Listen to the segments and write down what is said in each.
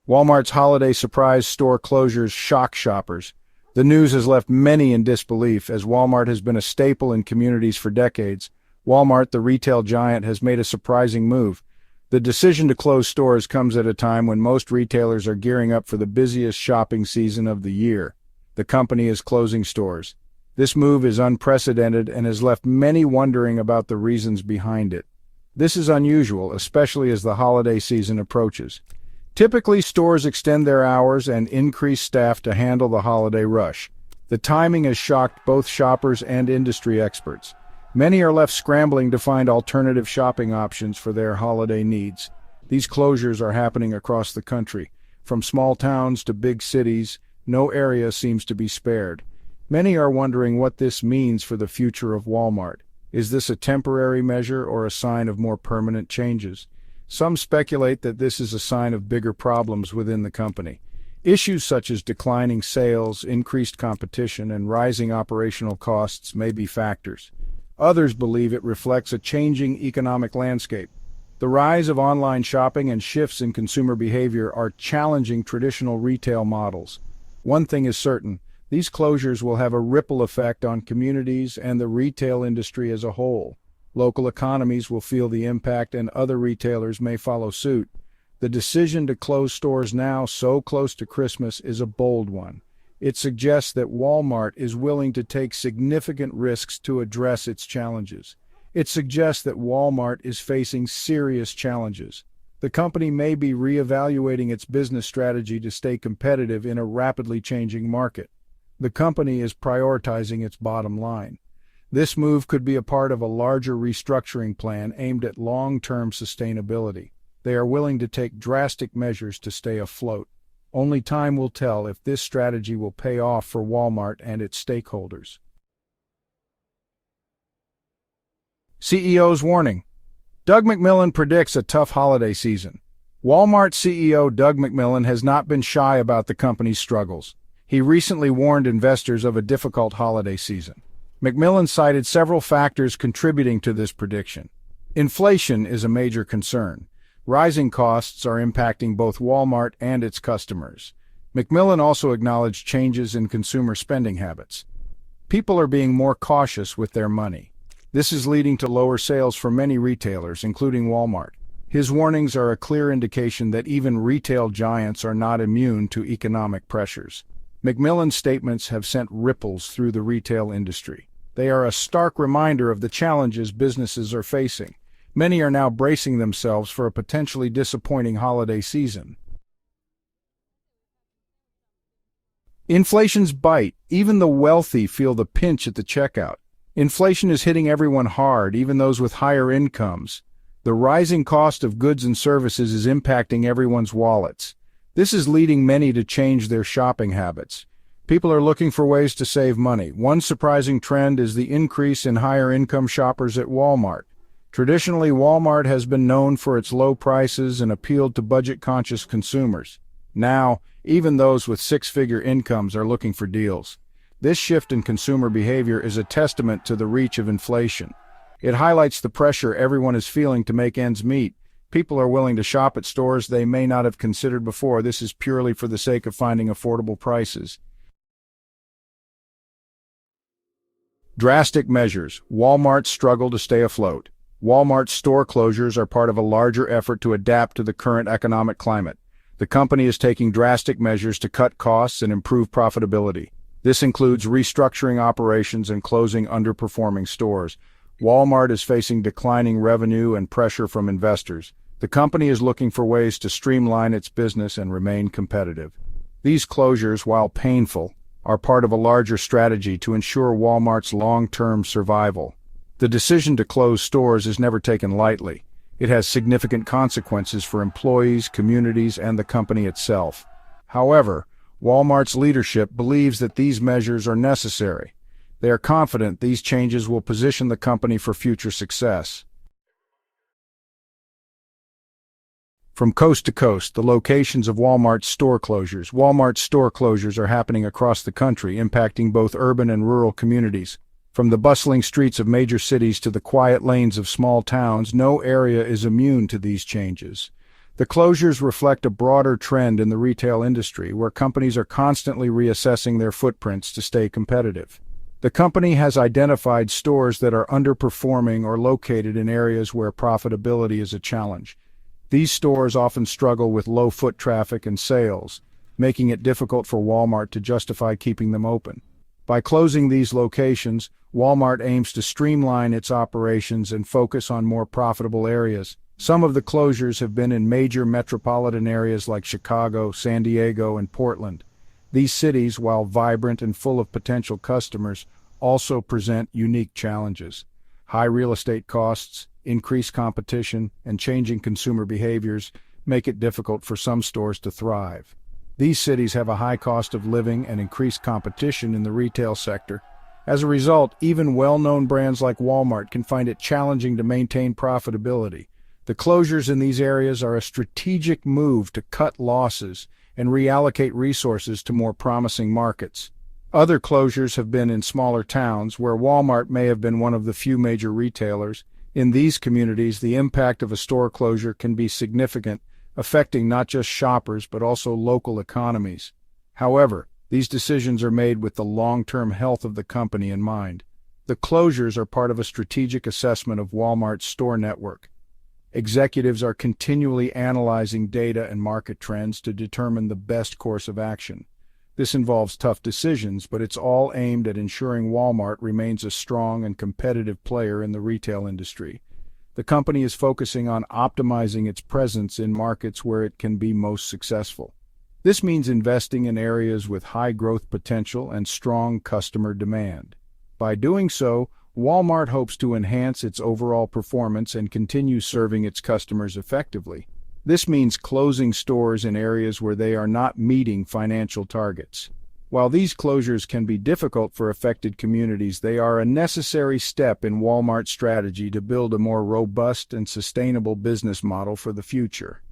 Walmart's holiday surprise store closures shock shoppers. The news has left many in disbelief, as Walmart has been a staple in communities for decades. Walmart, the retail giant, has made a surprising move. The decision to close stores comes at a time when most retailers are gearing up for the busiest shopping season of the year. The company is closing stores. This move is unprecedented and has left many wondering about the reasons behind it. This is unusual, especially as the holiday season approaches. Typically, stores extend their hours and increase staff to handle the holiday rush. The timing has shocked both shoppers and industry experts. Many are left scrambling to find alternative shopping options for their holiday needs. These closures are happening across the country. From small towns to big cities, no area seems to be spared. Many are wondering what this means for the future of Walmart. Is this a temporary measure or a sign of more permanent changes? Some speculate that this is a sign of bigger problems within the company. Issues such as declining sales, increased competition, and rising operational costs may be factors. Others believe it reflects a changing economic landscape. The rise of online shopping and shifts in consumer behavior are challenging traditional retail models. One thing is certain: these closures will have a ripple effect on communities and the retail industry as a whole. Local economies will feel the impact, and other retailers may follow suit. The decision to close stores now, so close to Christmas, is a bold one. It suggests that Walmart is willing to take significant risks to address its challenges. It suggests that Walmart is facing serious challenges. The company may be reevaluating its business strategy to stay competitive in a rapidly changing market. The company is prioritizing its bottom line. This move could be a part of a larger restructuring plan aimed at long-term sustainability. They are willing to take drastic measures to stay afloat. Only time will tell if this strategy will pay off for Walmart and its stakeholders. CEO's warning. Doug McMillon predicts a tough holiday season. Walmart CEO Doug McMillon has not been shy about the company's struggles. He recently warned investors of a difficult holiday season. McMillon cited several factors contributing to this prediction. Inflation is a major concern. Rising costs are impacting both Walmart and its customers. McMillon also acknowledged changes in consumer spending habits. People are being more cautious with their money. This is leading to lower sales for many retailers, including Walmart. His warnings are a clear indication that even retail giants are not immune to economic pressures. McMillon's statements have sent ripples through the retail industry. They are a stark reminder of the challenges businesses are facing. Many are now bracing themselves for a potentially disappointing holiday season. Inflation's bite. Even the wealthy feel the pinch at the checkout. Inflation is hitting everyone hard, even those with higher incomes. The rising cost of goods and services is impacting everyone's wallets. This is leading many to change their shopping habits. People are looking for ways to save money. One surprising trend is the increase in higher-income shoppers at Walmart. Traditionally, Walmart has been known for its low prices and appealed to budget-conscious consumers. Now, even those with six-figure incomes are looking for deals. This shift in consumer behavior is a testament to the reach of inflation. It highlights the pressure everyone is feeling to make ends meet. People are willing to shop at stores they may not have considered before. This is purely for the sake of finding affordable prices. Drastic measures. Walmart's struggle to stay afloat. Walmart's store closures are part of a larger effort to adapt to the current economic climate. The company is taking drastic measures to cut costs and improve profitability. This includes restructuring operations and closing underperforming stores. Walmart is facing declining revenue and pressure from investors. The company is looking for ways to streamline its business and remain competitive. These closures, while painful, are part of a larger strategy to ensure Walmart's long-term survival. The decision to close stores is never taken lightly. It has significant consequences for employees, communities, and the company itself. However, Walmart's leadership believes that these measures are necessary. They are confident these changes will position the company for future success. From coast to coast, the locations of Walmart's store closures. Walmart's store closures are happening across the country, impacting both urban and rural communities. From the bustling streets of major cities to the quiet lanes of small towns, no area is immune to these changes. The closures reflect a broader trend in the retail industry where companies are constantly reassessing their footprints to stay competitive. The company has identified stores that are underperforming or located in areas where profitability is a challenge. These stores often struggle with low foot traffic and sales, making it difficult for Walmart to justify keeping them open. By closing these locations, Walmart aims to streamline its operations and focus on more profitable areas. Some of the closures have been in major metropolitan areas like Chicago, San Diego, and Portland. These cities, while vibrant and full of potential customers, also present unique challenges. High real estate costs, increased competition, and changing consumer behaviors make it difficult for some stores to thrive. These cities have a high cost of living and increased competition in the retail sector. As a result, even well-known brands like Walmart can find it challenging to maintain profitability. The closures in these areas are a strategic move to cut losses and reallocate resources to more promising markets. Other closures have been in smaller towns where Walmart may have been one of the few major retailers. In these communities, the impact of a store closure can be significant, affecting not just shoppers but also local economies. However, these decisions are made with the long-term health of the company in mind. The closures are part of a strategic assessment of Walmart's store network. Executives are continually analyzing data and market trends to determine the best course of action. This involves tough decisions, but it's all aimed at ensuring Walmart remains a strong and competitive player in the retail industry. The company is focusing on optimizing its presence in markets where it can be most successful. This means investing in areas with high growth potential and strong customer demand. By doing so, Walmart hopes to enhance its overall performance and continue serving its customers effectively. This means closing stores in areas where they are not meeting financial targets. While these closures can be difficult for affected communities, they are a necessary step in Walmart's strategy to build a more robust and sustainable business model for the future.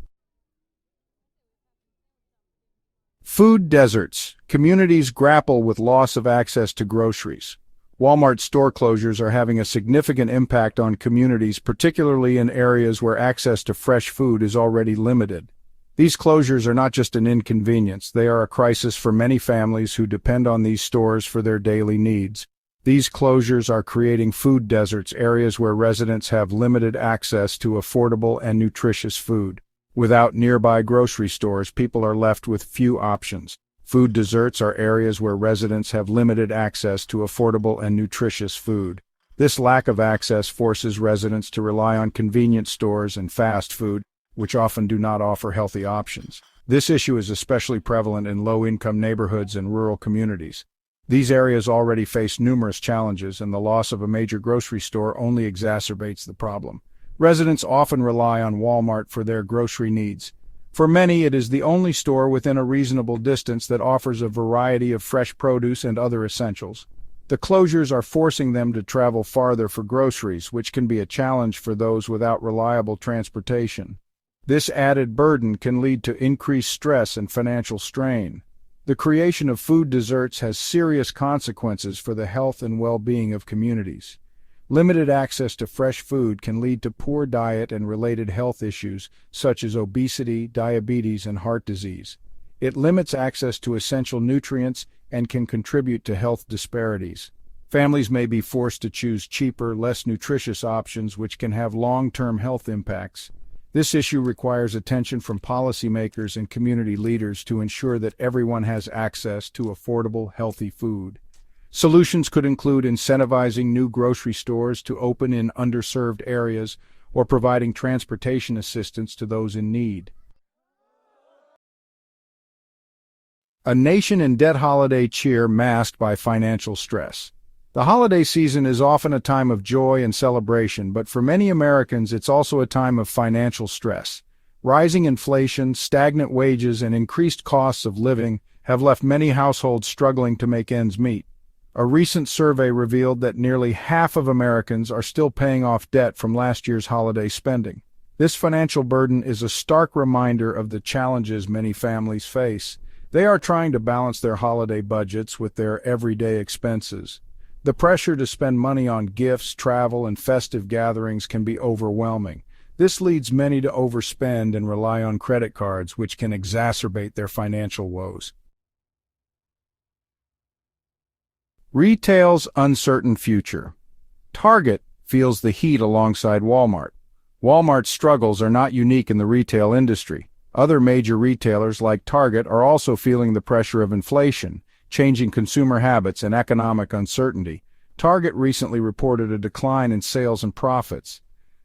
Food deserts. Communities grapple with loss of access to groceries. Walmart store closures are having a significant impact on communities, particularly in areas where access to fresh food is already limited. These closures are not just an inconvenience, they are a crisis for many families who depend on these stores for their daily needs. These closures are creating food deserts, areas where residents have limited access to affordable and nutritious food. Without nearby grocery stores, people are left with few options. Food deserts are areas where residents have limited access to affordable and nutritious food. This lack of access forces residents to rely on convenience stores and fast food, which often do not offer healthy options. This issue is especially prevalent in low-income neighborhoods and rural communities. These areas already face numerous challenges, and the loss of a major grocery store only exacerbates the problem. Residents often rely on Walmart for their grocery needs. For many, it is the only store within a reasonable distance that offers a variety of fresh produce and other essentials. The closures are forcing them to travel farther for groceries, which can be a challenge for those without reliable transportation. This added burden can lead to increased stress and financial strain. The creation of food deserts has serious consequences for the health and well-being of communities. Limited access to fresh food can lead to poor diet and related health issues such as obesity, diabetes, and heart disease. It limits access to essential nutrients and can contribute to health disparities. Families may be forced to choose cheaper, less nutritious options, which can have long-term health impacts. This issue requires attention from policymakers and community leaders to ensure that everyone has access to affordable, healthy food. Solutions could include incentivizing new grocery stores to open in underserved areas or providing transportation assistance to those in need. A nation in debt holiday cheer masked by financial stress. The holiday season is often a time of joy and celebration, but for many Americans it's also a time of financial stress. Rising inflation, stagnant wages, and increased costs of living have left many households struggling to make ends meet. A recent survey revealed that nearly half of Americans are still paying off debt from last year's holiday spending. This financial burden is a stark reminder of the challenges many families face. They are trying to balance their holiday budgets with their everyday expenses. The pressure to spend money on gifts, travel, and festive gatherings can be overwhelming. This leads many to overspend and rely on credit cards, which can exacerbate their financial woes. Retail's uncertain future. Target feels the heat alongside Walmart. Walmart's struggles are not unique in the retail industry. Other major retailers like Target are also feeling the pressure of inflation, changing consumer habits, and economic uncertainty. Target recently reported a decline in sales and profits.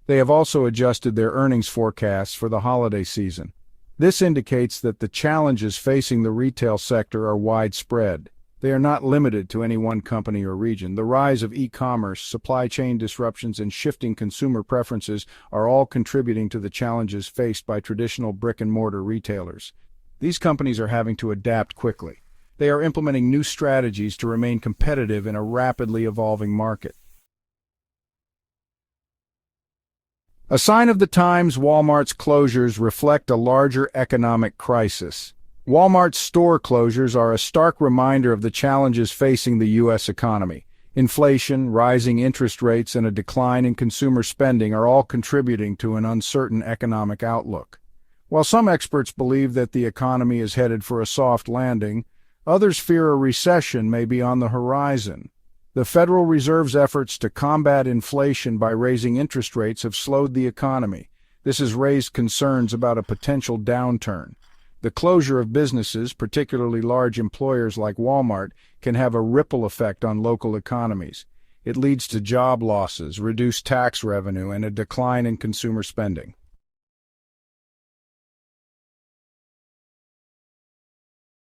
They have also adjusted their earnings forecasts for the holiday season. This indicates that the challenges facing the retail sector are widespread. They are not limited to any one company or region. The rise of e-commerce, supply chain disruptions, and shifting consumer preferences are all contributing to the challenges faced by traditional brick-and-mortar retailers. These companies are having to adapt quickly. They are implementing new strategies to remain competitive in a rapidly evolving market. A sign of the times, Walmart's closures reflect a larger economic crisis. Walmart's store closures are a stark reminder of the challenges facing the U.S. economy. Inflation, rising interest rates, and a decline in consumer spending are all contributing to an uncertain economic outlook. While some experts believe that the economy is headed for a soft landing, others fear a recession may be on the horizon. The Federal Reserve's efforts to combat inflation by raising interest rates have slowed the economy. This has raised concerns about a potential downturn. The closure of businesses, particularly large employers like Walmart, can have a ripple effect on local economies. It leads to job losses, reduced tax revenue, and a decline in consumer spending.